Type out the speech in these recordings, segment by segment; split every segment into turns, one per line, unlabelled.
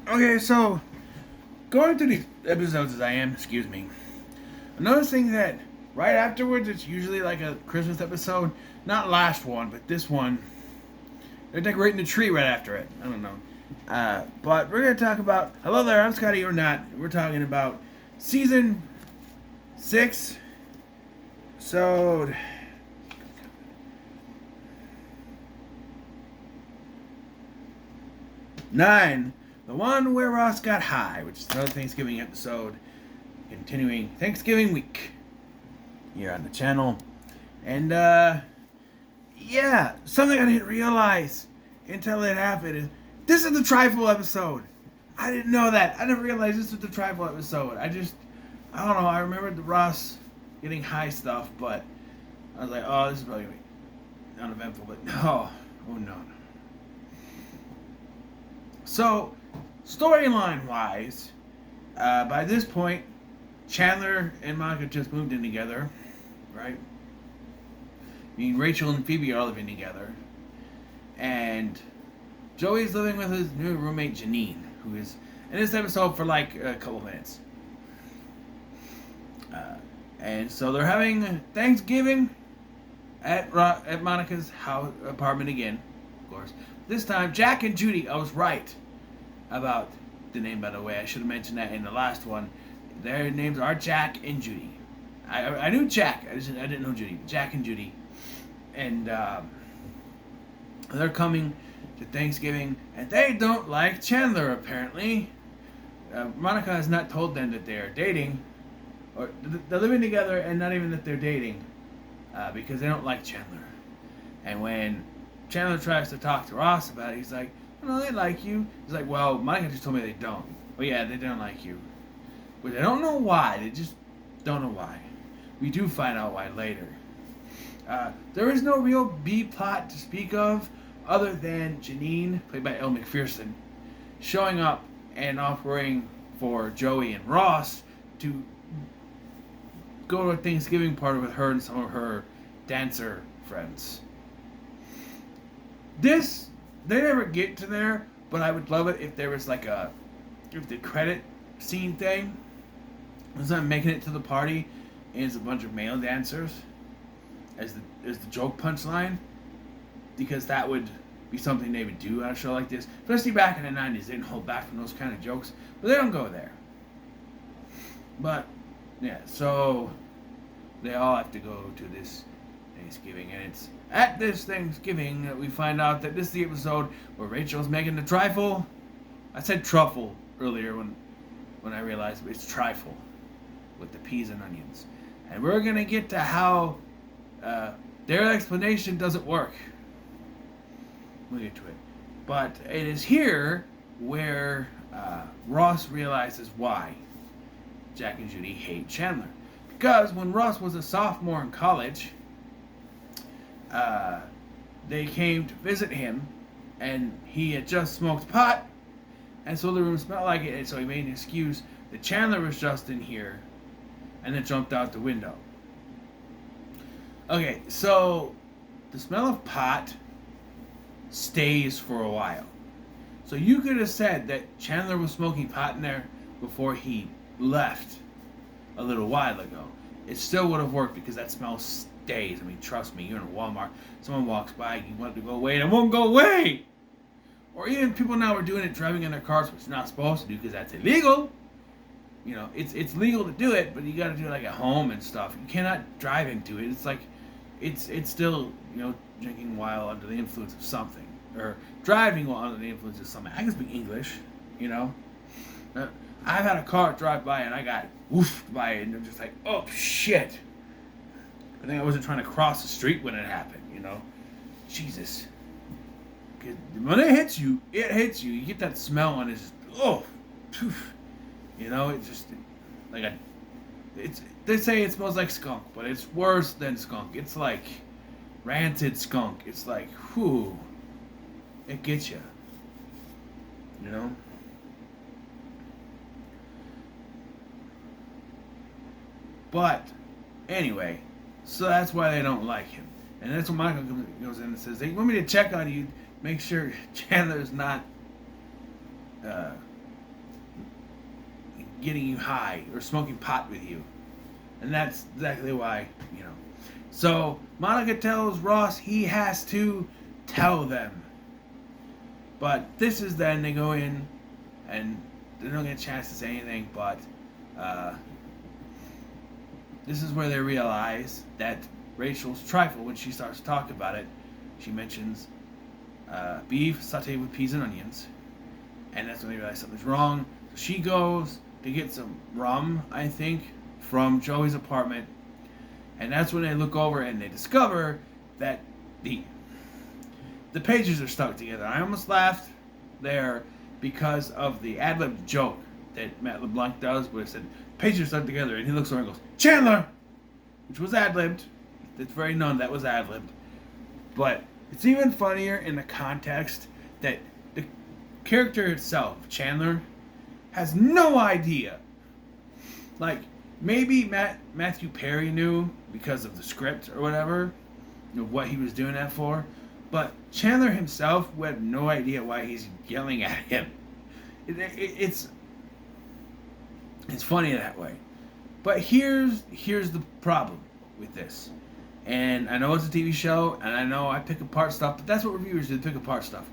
Okay, so going through these episodes as I am, excuse me, I'm noticing that right afterwards it's usually like a Christmas episode. Not last one, but this one. They're decorating the tree right after it. I don't know. But we're gonna talk about. Hello there, I'm Scotty or not. We're talking about season 6, episode 9. The one where Ross got high, which is another Thanksgiving episode. Continuing Thanksgiving week here on the channel. And, yeah, something I didn't realize until it happened is this is the trifle episode. I didn't know that. I didn't realize this was the trifle episode. I don't know. I remembered the Ross getting high stuff, but I was like, oh, this is probably going to be uneventful. But no. Oh, no. So, storyline wise, by this point, Chandler and Monica just moved in together, right? I mean, Rachel and Phoebe are living together. And Joey's living with his new roommate, Janine, who is in this episode for like a couple minutes. And so they're having Thanksgiving at Monica's apartment again, of course. This time, Jack and Judy. I was right about the name, by the way. I should have mentioned that in the last one. Their names are Jack and Judy. I knew Jack. I didn't know Judy. Jack and Judy. And they're coming to Thanksgiving, and they don't like Chandler, apparently. Monica has not told them that they are dating, or they're living together, and not even that they're dating, because they don't like Chandler. And when Chandler tries to talk to Ross about it, he's like, no, they like you. He's like, well, Monica just told me they don't. Well, yeah, they don't like you. But they don't know why. They just don't know why. We do find out why later. There is no real B plot to speak of other than Janine, played by Elle Macpherson, showing up and offering for Joey and Ross to go to a Thanksgiving party with her and some of her dancer friends. They never get to there, but I would love it if there was if the credit scene thing was not making it to the party and it's a bunch of male dancers as the joke punchline, because that would be something they would do on a show like this, especially back in the 90s. They didn't hold back from those kind of jokes, but they don't go there. But yeah, so they all have to go to this Thanksgiving, and it's at this Thanksgiving that we find out that this is the episode where Rachel's making the trifle. I said truffle earlier when I realized it's trifle with the peas and onions, and we're gonna get to how their explanation doesn't work. We'll get to it, but it is here where Ross realizes why Jack and Judy hate Chandler, because when Ross was a sophomore in college, they came to visit him, and he had just smoked pot, and so the room smelled like it, and so he made an excuse that Chandler was just in here, and then jumped out the window. Okay, so the smell of pot stays for a while. So you could have said that Chandler was smoking pot in there before he left a little while ago. It still would have worked because that smell stays. I mean, trust me, you're in a Walmart, someone walks by, you want it to go away, and it won't go away. Or even people now are doing it driving in their cars, which it's not supposed to do because that's illegal. You know, it's legal to do it, but you got to do it like at home and stuff. You cannot drive into it. It's like it's still, you know, drinking while under the influence of something, or driving while under the influence of something. I can speak English, you know. I've had a car drive by and I got woofed by it, and I'm just like, oh shit. I think I wasn't trying to cross the street when it happened, you know. Jesus. When it hits you, it hits you. You get that smell and it's just, oh, poof. You know, it's just like they say it smells like skunk, but it's worse than skunk. It's like rancid skunk. It's like, whew, it gets you. You know? But, anyway, so that's why they don't like him. And that's when Michael goes in and says, they want me to check on you, make sure Chandler's not getting you high or smoking pot with you. And that's exactly why, you know. So Monica tells Ross he has to tell them. But this is then they go in and they don't get a chance to say anything, but this is where they realize that Rachel's trifle, when she starts to talk about it, she mentions beef sauteed with peas and onions. And that's when they realize something's wrong. So she goes to get some rum, I think, from Joey's apartment. And that's when they look over and they discover that the pages are stuck together. I almost laughed there because of the ad-lib joke that Matt LeBlanc does, where it said, pages are stuck together, and he looks over and goes, Chandler! Which was ad-libbed. It's very known that was ad-libbed. But it's even funnier in the context that the character itself, Chandler, has no idea. Like, maybe Matthew Perry knew because of the script or whatever, you know, what he was doing that for. But Chandler himself would have no idea why he's yelling at him. It's funny that way. But here's the problem with this. And I know it's a TV show, and I know I pick apart stuff, but that's what reviewers do, pick apart stuff.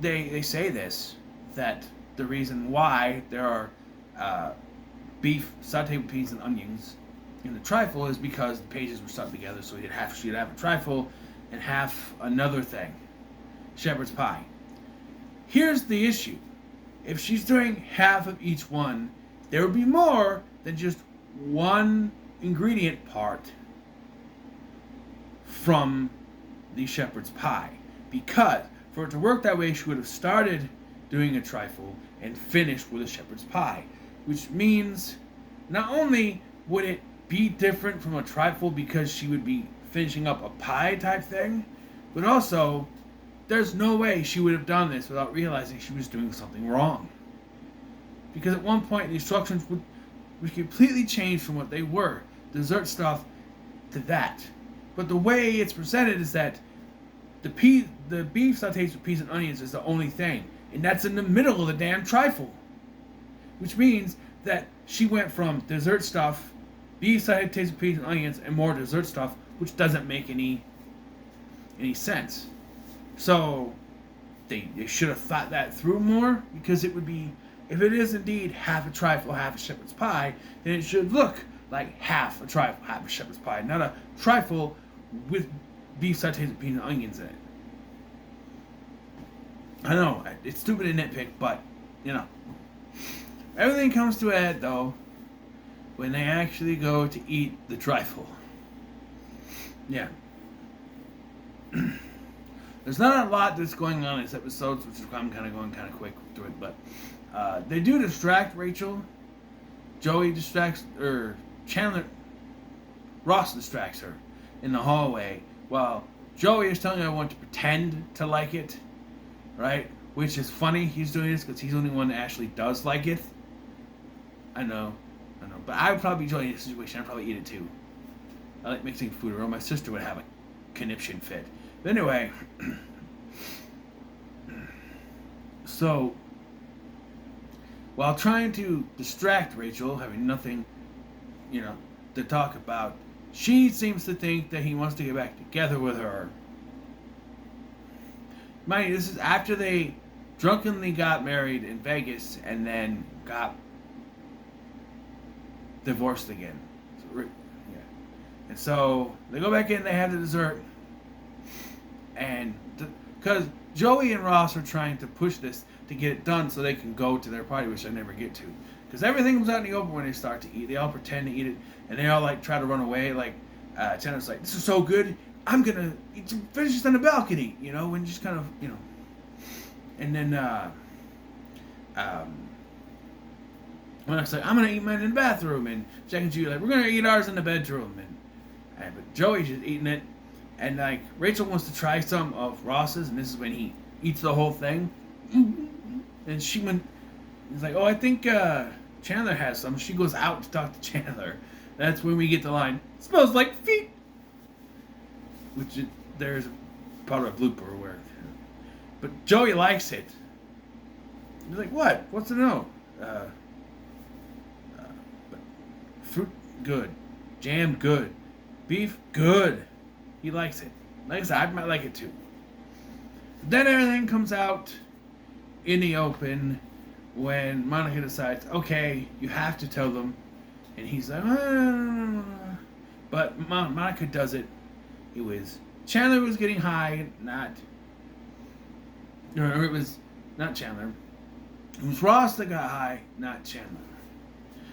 They say this, that the reason why there are beef sauteed with peas and onions in the trifle is because the pages were stuck together, so she'd have a trifle and half another thing, shepherd's pie. Here's the issue. If she's doing half of each one, there would be more than just one ingredient part from the shepherd's pie. Because for it to work that way, she would have started doing a trifle and finished with a shepherd's pie. Which means not only would it be different from a trifle because she would be finishing up a pie type thing, but also there's no way she would have done this without realizing she was doing something wrong. Because at one point the instructions would completely change from what they were, dessert stuff, to that. But the way it's presented is that the beef sauteed with peas and onions is the only thing, and that's in the middle of the damn trifle. Which means that she went from dessert stuff, beef sauteed with peas and onions, and more dessert stuff, which doesn't make any sense. So they should have thought that through more, because it would be, if it is indeed half a trifle, half a shepherd's pie, then it should look like half a trifle, half a shepherd's pie, not a trifle with beef sauteed with peas and onions in it. I know, it's stupid to nitpick, but, you know. Everything comes to a head, though, when they actually go to eat the trifle. Yeah. There's not a lot that's going on in this episode, which is why I'm kind of going kind of quick through it, but they do distract Rachel. Joey distracts, or Chandler, Ross distracts her in the hallway, while Joey is telling everyone to pretend to like it, right? Which is funny, he's doing this because he's the only one that actually does like it. I know. But I would probably be joining this situation. I'd probably eat it too. I like mixing food, or my sister would have a conniption fit. But anyway, so while trying to distract Rachel, having nothing, to talk about, she seems to think that he wants to get back together with her. Mind you, this is after they drunkenly got married in Vegas and then got divorced again. And so they go back in, they have the dessert, and because Joey and Ross are trying to push this to get it done so they can go to their party, which I never get to. Because everything comes out in the open when they start to eat. They all pretend to eat it, and they all try to run away. Chandler's like, "This is so good, I'm gonna finish this on the balcony," and just kind of, And then when I was like, "I'm gonna eat mine in the bathroom," and Jack and Judy like, "We're gonna eat ours in the bedroom," but Joey's just eating it, and Rachel wants to try some of Ross's, and this is when he eats the whole thing, and he's like, "Oh, I think Chandler has some." She goes out to talk to Chandler. That's when we get the line, "Smells like feet," which there's part of a blooper where, but Joey likes it. He's like, "What? What's to know?" Uh, fruit, good. Jam, good. Beef, good. He likes it. Like I said, I might like it too. Then everything comes out in the open when Monica decides, okay, you have to tell them. And he's like, but Monica does it. It was Chandler was getting high, or it was not Chandler. It was Ross that got high, not Chandler.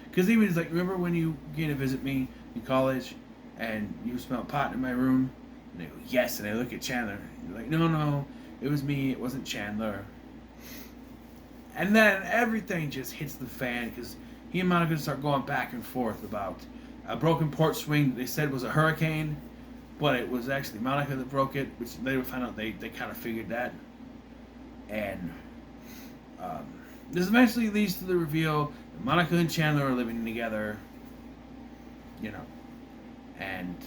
Because he was like, remember when you came to visit me in college and you smelled pot in my room? And they go, yes. And they look at Chandler. And you're like, no, it was me. It wasn't Chandler. And then everything just hits the fan because he and Monica start going back and forth about a broken porch swing they said was a hurricane, but it was actually Monica that broke it, which they would find out they kind of figured that. And this eventually leads to the reveal that Monica and Chandler are living together, and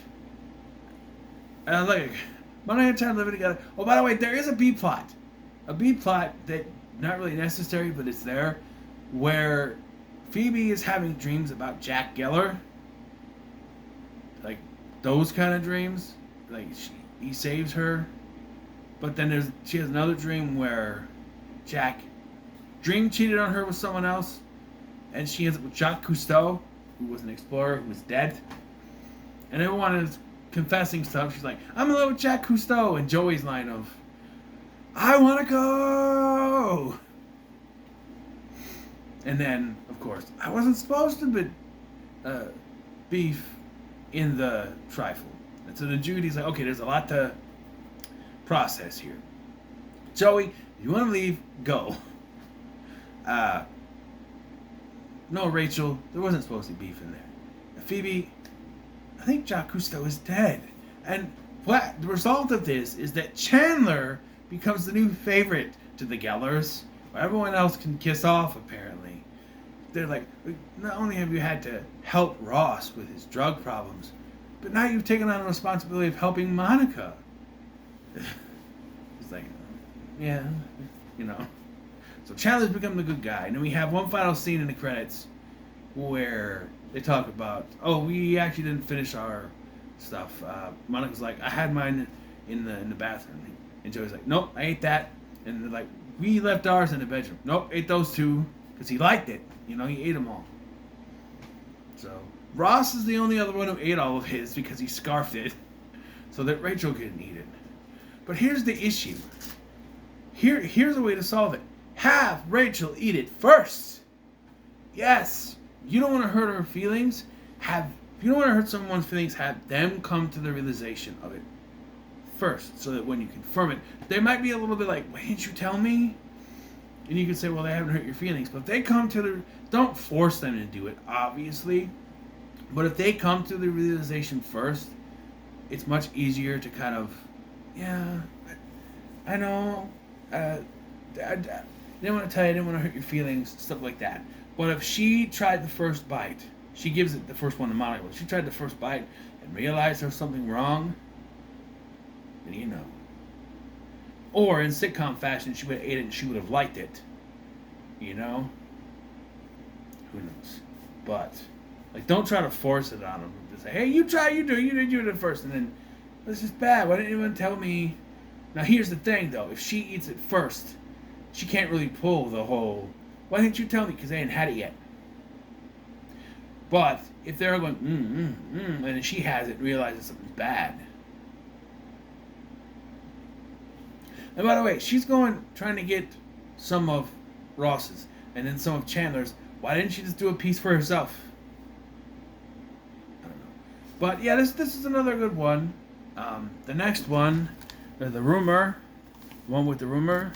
like Monica and Chandler living together. Oh, by the way, there is a B plot that not really necessary, but it's there, where Phoebe is having dreams about Jack Geller, like those kind of dreams, like he saves her, but then she has another dream where Jack dream cheated on her with someone else, and she ends up with Jacques Cousteau, who was an explorer who was dead, and everyone is confessing stuff. She's like, I'm in love with Jacques Cousteau, and Joey's line of, I want to go. And then, of course, I wasn't supposed to be beef in the trifle. And so then Judy's like, okay, there's a lot to process here. Joey, if you want to leave, go. No, Rachel, there wasn't supposed to be beef in there. Phoebe, I think Jacques Cousteau is dead. And what the result of this is that Chandler becomes the new favorite to the Gellers. Everyone else can kiss off, apparently. They're like, not only have you had to help Ross with his drug problems, but now you've taken on the responsibility of helping Monica. It's like, yeah, So Chandler's become the good guy. And then we have one final scene in the credits where they talk about, we actually didn't finish our stuff. Monica's like, I had mine in the bathroom. And Joey's like, nope, I ate that. And they're like, we left ours in the bedroom. Nope, ate those two because he liked it. He ate them all. So Ross is the only other one who ate all of his because he scarfed it so that Rachel couldn't eat it. But here's the issue. Here's a way to solve it. Have Rachel eat it first. Yes. You don't want to hurt her feelings. If you don't want to hurt someone's feelings, have them come to the realization of it first, so that when you confirm it, they might be a little bit like, why didn't you tell me? And you can say, well, they haven't hurt your feelings. But if they come to don't force them to do it, obviously. But if they come to the realization first, it's much easier to kind of, I know, I didn't want to tell you, I didn't want to hurt your feelings, stuff like that. But if she tried the first bite, she gives it the first one to Monica. If she tried the first bite and realized there was something wrong, then Or in sitcom fashion, she would have ate it and she would have liked it. Who knows? But, don't try to force it on them. Just say, hey, you try, you do it first. And then, this is bad. Why didn't anyone tell me? Now, here's the thing, though. If she eats it first, she can't really pull the whole, why didn't you tell me? Because they hadn't had it yet. But, if they're going, and then she has it and realizes something's bad. And by the way, she's trying to get some of Ross's and then some of Chandler's. Why didn't she just do a piece for herself? I don't know. But yeah, this is another good one. The next one, the one with the rumor,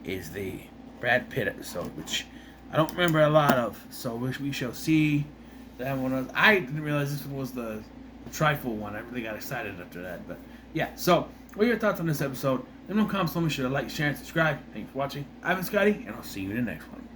is the Brad Pitt episode, which I don't remember a lot of. So we shall see. That one I didn't realize this one was the trifle one. I really got excited after that. But yeah, so what are your thoughts on this episode? Let me know in the comments. Let me sure to like, share, and subscribe. Thanks for watching. I've been Scotty, and I'll see you in the next one.